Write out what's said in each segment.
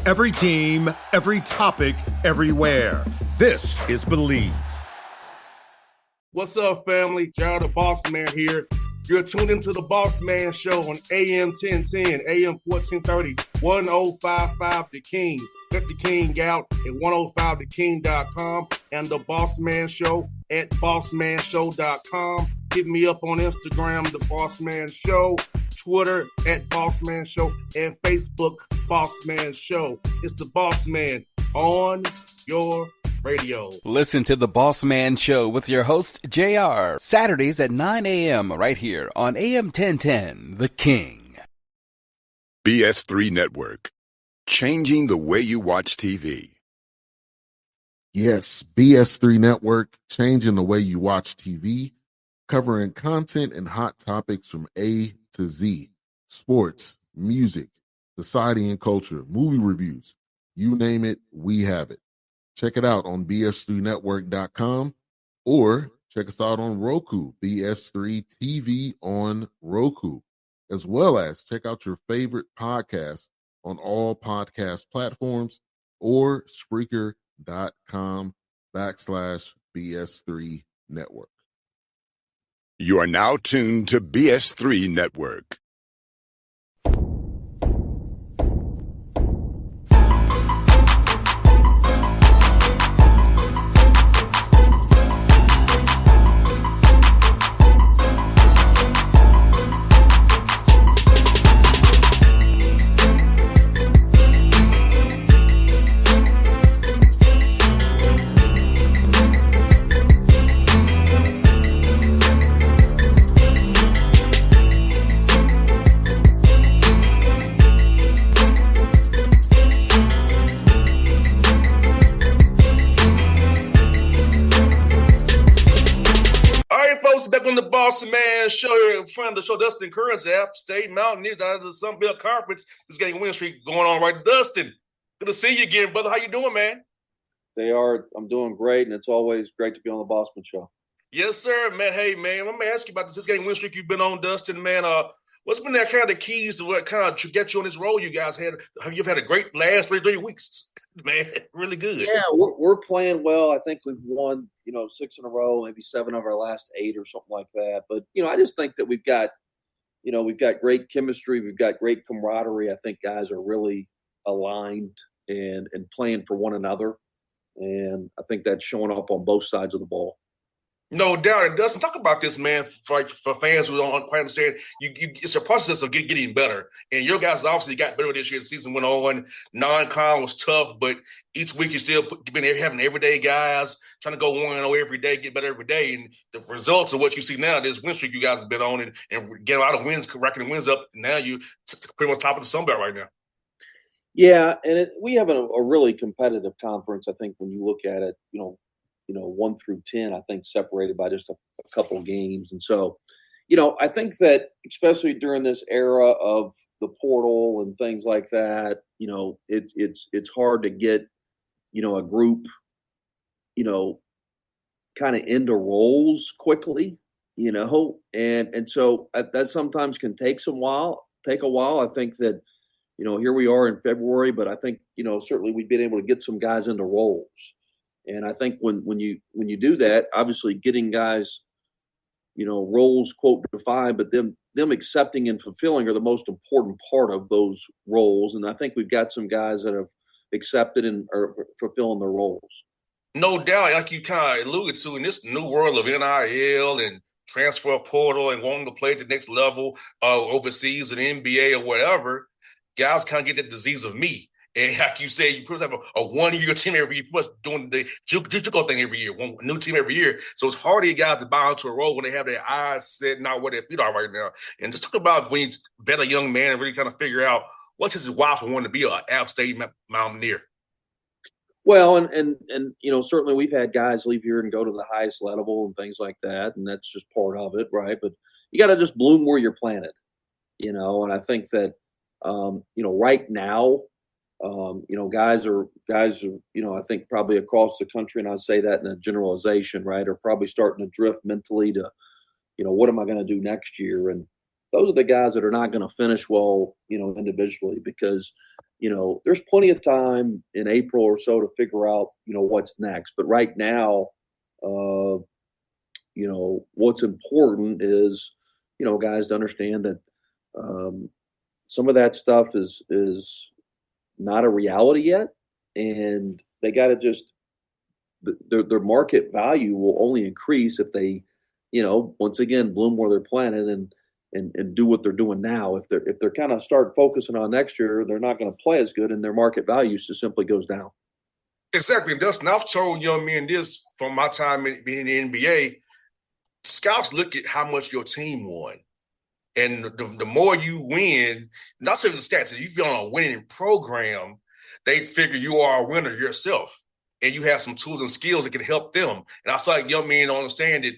Every team, every topic, everywhere. This is Believe. What's up, family? Jared the Bossman here. You're tuned into the Bossman Show on AM 1010, AM 1430, 1055 The King. Check The King out at 105theking.com and the Bossman Show at bossmanshow.com. Hit me up on Instagram, The Bossman Show, Twitter at Bossman Show, and Facebook, Bossman Show. It's the Bossman on your radio. Listen to the Bossman Show with your host, JR, Saturdays at 9 a.m. right here on AM 1010, The King. BS3 Network, changing the way you watch TV. Yes, BS3 Network, changing the way you watch TV, covering content and hot topics from A to Z, sports, music, society and culture, movie reviews, you name it, we have it. Check it out on bs3network.com or check us out on Roku, BS3 TV on Roku, as well as check out your favorite podcast on all podcast platforms or Spreaker.com/BS3 Network. You are now tuned to BS3 Network. On the Bossman Show here in front of the show, Dustin Kerns, App State Mountaineers out of the Sun Belt Conference. This getting win streak going on right. Dustin, good to see you again, brother. How you doing, man? I'm doing great, and it's always great to be on the Bossman Show. Yes, sir, man. Hey, man, let me ask you about this getting win streak you've been on, Dustin, man. What's been that kind of the keys to what kind of to get you on this roll you guys had? You've had a great last three weeks, man. Really good. Yeah, we're playing well. I think we've won, 6 in a row, maybe 7 of our last 8 or something like that. But, I just think that we've got great chemistry. We've got great camaraderie. I think guys are really aligned and playing for one another. And I think that's showing up on both sides of the ball. No doubt. And Dustin, talk about this, man, for fans who don't quite understand. It's a process of getting better. And your guys obviously got better this year. The season went on. Non-con was tough, but each week you still been having everyday guys trying to go 1-0 every day, get better every day. And the results of what you see now, this win streak you guys have been on and get a lot of wins, racking wins up. Now you pretty much top of the Sun Belt right now. Yeah, and we have a really competitive conference, I think, when you look at it, 1 through 10, I think separated by just a couple of games. And so, I think that especially during this era of the portal and things like that, it's hard to get, a group, kind of into roles quickly, and so that sometimes can take a while. I think that, here we are in February, but I think, certainly we've been able to get some guys into roles. And I think when you do that, obviously getting guys, roles quote defined, but them accepting and fulfilling are the most important part of those roles. And I think we've got some guys that have accepted and are fulfilling their roles. No doubt, like you kind of alluded to, in this new world of NIL and transfer portal and wanting to play at the next level overseas in NBA or whatever, guys kind of get that disease of me. And like you say, you pretty much have a 1-year team every year, pretty much doing the JUCO thing every year, one new team every year. So it's hard to get guys to buy into a role when they have their eyes set not where their feet are right now. And just talk about when you bet a young man and really kind of figure out what's his why for wanting to be an App State Mountaineer. Well, and certainly we've had guys leave here and go to the highest level and things like that, and that's just part of it, right? But you got to just bloom where you're planted, and I think that, right now, guys are, I think probably across the country, and I say that in a generalization, right, are probably starting to drift mentally to, what am I going to do next year? And, those are the guys that are not going to finish well, individually because, there's plenty of time in April or so to figure out, what's next. But right now, what's important is, guys to understand that some of that stuff is not a reality yet, and they got to just their market value will only increase if they, once again bloom where they're planted and do what they're doing now. If they're kind of start focusing on next year, they're not going to play as good, and their market value just simply goes down. Exactly, Dustin. I've told young men this from my time being in the NBA. Scouts look at how much your team won. And the more you win, not saying the stats, if you're on a winning program, they figure you are a winner yourself. And you have some tools and skills that can help them. And I feel like young men don't understand that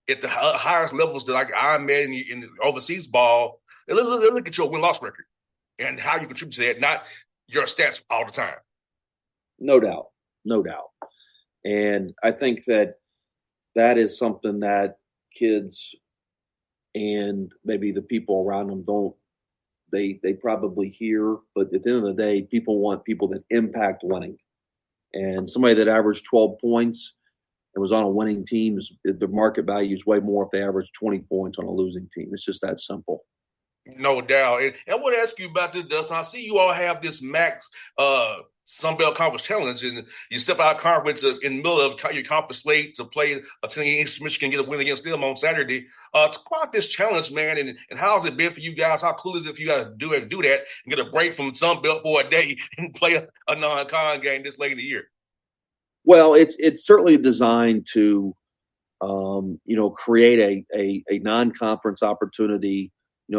at the highest levels that like I'm at in overseas ball, they look at your win-loss record and how you contribute to that, not your stats all the time. No doubt. No doubt. And I think that is something that kids and maybe the people around them they probably hear, but at the end of the day, people want people that impact winning. And somebody that averaged 12 points and was on a winning team, the market value is way more if they average 20 points on a losing team. It's just that simple. No doubt. And I want to ask you about this, Dustin. I see you all have this max Sunbelt Conference Challenge, and you step out of conference in the middle of your conference slate to play a team East Michigan, get a win against them on Saturday. Talk about this challenge, man, and how has it been for you guys? How cool is it for you guys to do that and get a break from Sunbelt for a day and play a non-con game this late in the year? Well, it's certainly designed to, create a non-conference opportunity.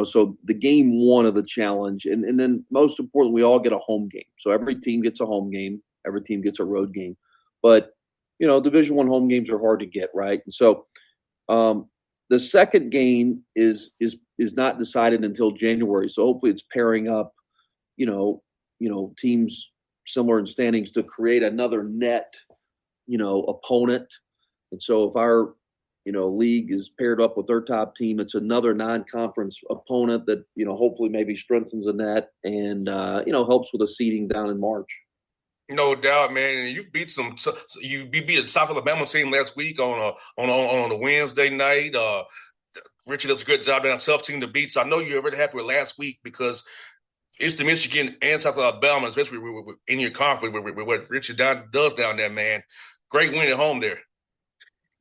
So the game one of the challenge, and then most important, we all get a home game. So every team gets a home game, every team gets a road game. But Division I home games are hard to get, right? And so the second game is not decided until January. So hopefully it's pairing up, teams similar in standings to create another net, opponent. And so if our league is paired up with their top team, it's another non-conference opponent that, hopefully maybe strengthens the net and, helps with the seeding down in March. No doubt, man. And you beat you beat a South Alabama team last week on a Wednesday night. Richard does a good job. They're a tough team to beat. So I know you're very happy with last week because Eastern Michigan and South Alabama, especially in your conference with what Richard does down there, man. Great win at home there.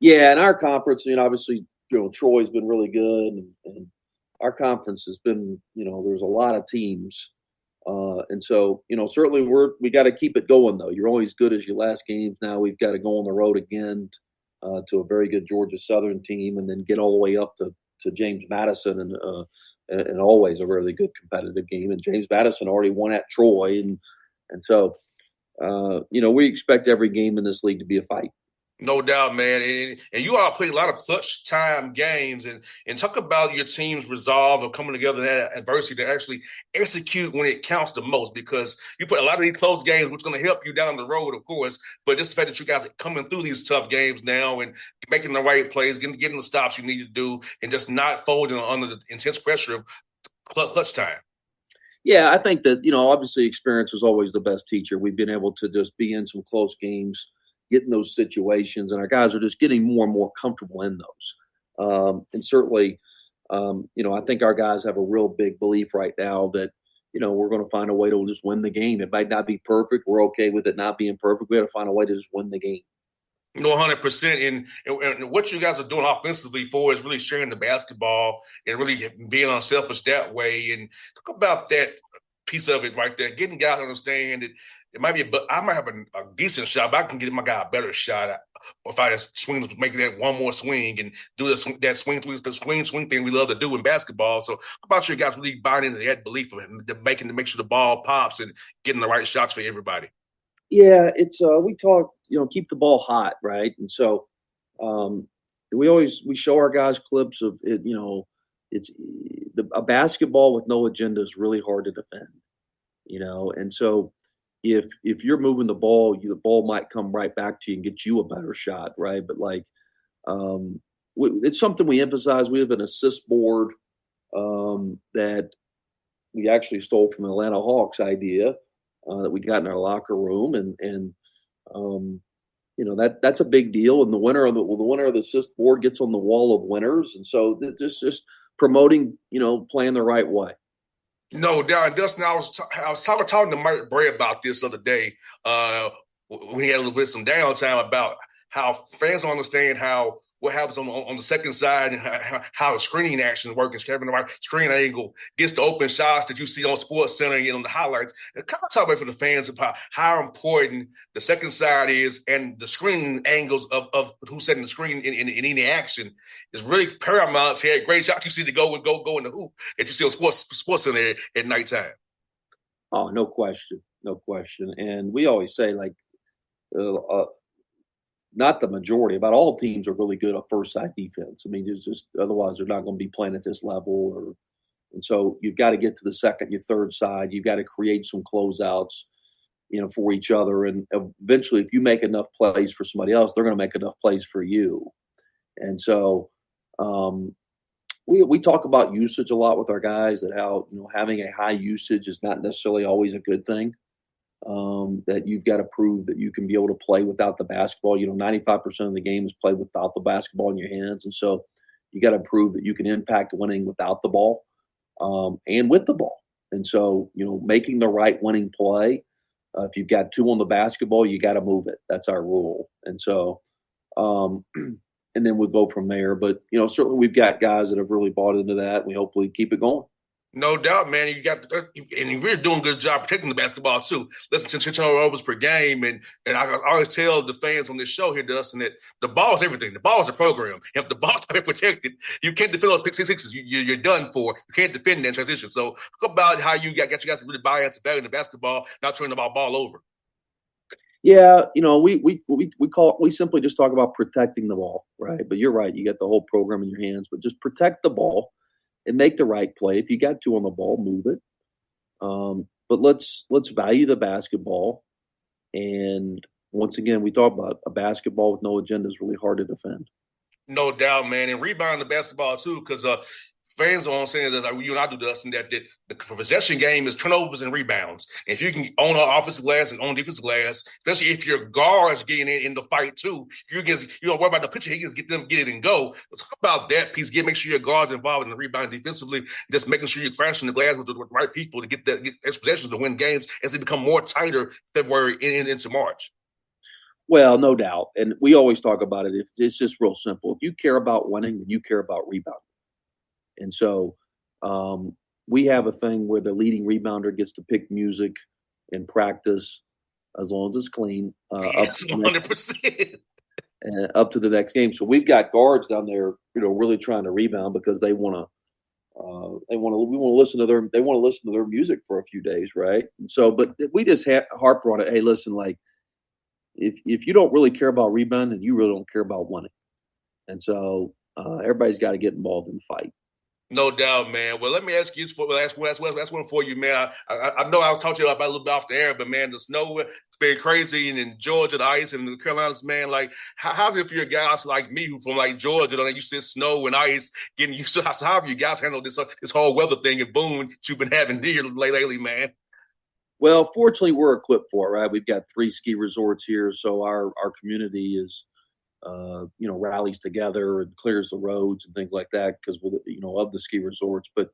Yeah, in our conference, obviously, Troy's been really good, and our conference has been, there's a lot of teams, and so, certainly we got to keep it going though. You're only as good as your last games. Now we've got to go on the road again to a very good Georgia Southern team, and then get all the way up to James Madison, and always a really good competitive game. And James Madison already won at Troy, and so, we expect every game in this league to be a fight. No doubt, man. And you all play a lot of clutch time games and talk about your team's resolve of coming together in that adversity to actually execute when it counts the most, because you put a lot of these close games, which is going to help you down the road, of course. But just the fact that you guys are coming through these tough games now and making the right plays, getting the stops you need to do, and just not folding under the intense pressure of clutch time. Yeah, I think that, obviously experience is always the best teacher. We've been able to just be in some close games, get in those situations, and our guys are just getting more and more comfortable in those. And certainly, I think our guys have a real big belief right now that, we're going to find a way to just win the game. It might not be perfect. We're okay with it not being perfect. We have to find a way to just win the game. 100%. And what you guys are doing offensively is really sharing the basketball and really being unselfish that way. And talk about that piece of it right there, getting guys to understand that it might be, but I might have a decent shot, but I can get my guy a better shot. Or if I just make that one more swing and do that swing thing we love to do in basketball. So, how about you guys really buying into that belief of make sure the ball pops and getting the right shots for everybody? Yeah, it's we talk, keep the ball hot, right? And so we show our guys clips of it. It's a basketball with no agenda is really hard to defend, and so. If you're moving the ball might come right back to you and get you a better shot, right? But it's something we emphasize. We have an assist board that we actually stole from Atlanta Hawks idea that we got in our locker room, and that's a big deal. And the winner of the assist board gets on the wall of winners, and so just promoting, playing the right way. No, Darren, Dustin, I was talking to Mike Bray about this the other day when he had a little bit some downtime about how fans don't understand what happens on the second side and how the screening action works, having the right screen angle, gets the open shots that you see on Sports Center and on the highlights. And kind of talk about for the fans about how important the second side is and the screening angles of who's setting the screen in any action is really paramount. He had great shots you see to go in the hoop that you see on Sports Center at nighttime. Oh, no question. No question. And we always say, like, not the majority, but all teams are really good at first side defense. I mean, it's just otherwise they're not going to be playing at this level. And so you've got to get to the second, your third side. You've got to create some closeouts, for each other. And eventually, if you make enough plays for somebody else, they're going to make enough plays for you. And so we talk about usage a lot with our guys, that how having a high usage is not necessarily always a good thing. That you've got to prove that you can be able to play without the basketball. 95% of the game is played without the basketball in your hands. And so you got to prove that you can impact winning without the ball and with the ball. And so, making the right winning play, if you've got two on the basketball, you got to move it. That's our rule. And so, and then we'll go from there. But, certainly we've got guys that have really bought into that. And we hopefully keep it going. No doubt, man. And you're really doing a good job protecting the basketball too. Listen to 10 turnovers per game, and I always tell the fans on this show here, Dustin, that the ball is everything. The ball is the program. If the ball's not protected, you can't defend those pick sixes. You're done for. You can't defend that transition. So talk about how you got you guys to really buy into value in the basketball, not turning the ball over. Yeah, we simply just talk about protecting the ball, right? But you're right. You got the whole program in your hands, but just protect the ball and make the right play. If you got two on the ball, move it. But let's value the basketball. And once again, we talk about a basketball with no agenda is really hard to defend. No doubt, man. And rebound the basketball too, because fans are saying that, like you and I do, Dustin, that the possession game is turnovers and rebounds. And if you can own offensive glass and own defensive glass, especially if your guards getting in the fight too, you don't worry about the pitcher, he can get it and go. Let's talk about that piece. Make sure your guards involved in the rebound defensively, just making sure you're crashing the glass with the right people to get extra possessions to win games as they become more tighter February into March. Well, no doubt. And we always talk about it. It's just real simple. If you care about winning, then you care about rebounding. And so we have a thing where the leading rebounder gets to pick music in practice as long as it's clean. Yes, 100%. Up to the next game. So we've got guards down there, really trying to rebound because they want to listen to their music for a few days, right? And so, but we just harp on it. Hey, listen, like if you don't really care about rebounding, you really don't care about winning. And so everybody's got to get involved in the fight. No doubt, man. Well, let me ask you last one for you, man. I know I'll talk to you about a little bit off the air, but man, the snow it's been crazy, and in Georgia, the ice, and the Carolinas, man. Like, how's it for your guys like me who from like Georgia? You see snow and ice, getting used to how have you guys handle this whole weather thing and boom that you've been having here lately, man? Well, fortunately, we're equipped for it, right? We've got 3 ski resorts here, so our community is. Rallies together and clears the roads and things like that because of the ski resorts. But,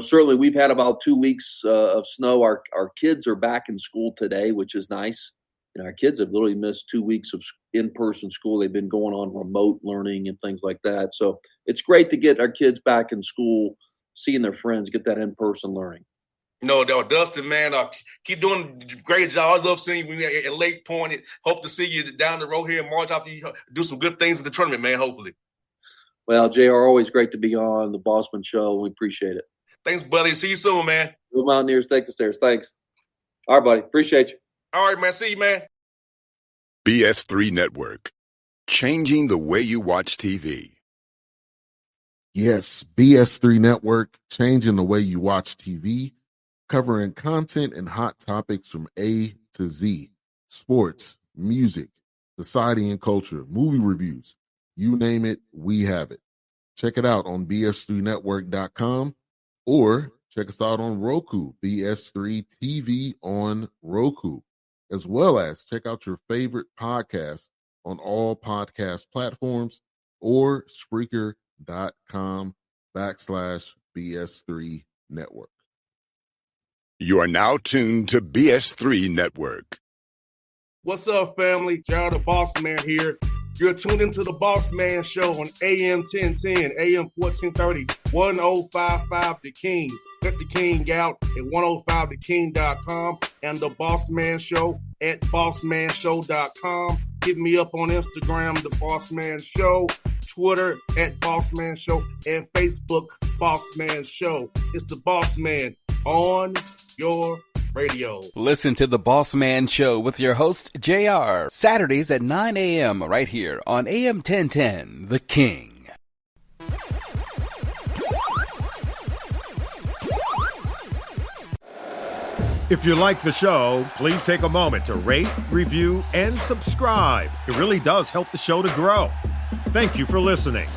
certainly we've had about 2 weeks of snow. Our kids are back in school today, which is nice. Our kids have literally missed 2 weeks of in-person school. They've been going on remote learning and things like that. So it's great to get our kids back in school, seeing their friends, get that in-person learning. No, Dustin, man, keep doing a great job. I love seeing you at Lake Point. Hope to see you down the road here in March after you do some good things in the tournament, man, hopefully. Well, JR, always great to be on the Bossman Show. We appreciate it. Thanks, buddy. See you soon, man. Go Mountaineers. Take the stairs. Thanks. All right, buddy. Appreciate you. All right, man. See you, man. BS3 Network. Changing the way you watch TV. Yes, BS3 Network, changing the way you watch TV, covering content and hot topics from A to Z, sports, music, society and culture, movie reviews, you name it, we have it. Check it out on bs3network.com Or check us out on Roku, BS3 TV on Roku, as well as check out your favorite podcast on all podcast platforms or Spreaker.com/BS3 Network. You are now tuned to BS3 Network. What's up, family? Jared the Bossman here. You're tuned into the Bossman Show on AM 1010, AM 1430, 1055 The King. Let the King out at 105theking.com and the Bossman Show at bossmanshow.com. Hit me up on Instagram, The Bossman Show, Twitter at Bossman Show, and Facebook, Bossman Show. It's the Bossman on your radio. Listen to The Bossman Show with your host, JR, Saturdays at 9 a.m. right here on AM 1010, The King. If you like the show, please take a moment to rate, review, and subscribe. It really does help the show to grow. Thank you for listening.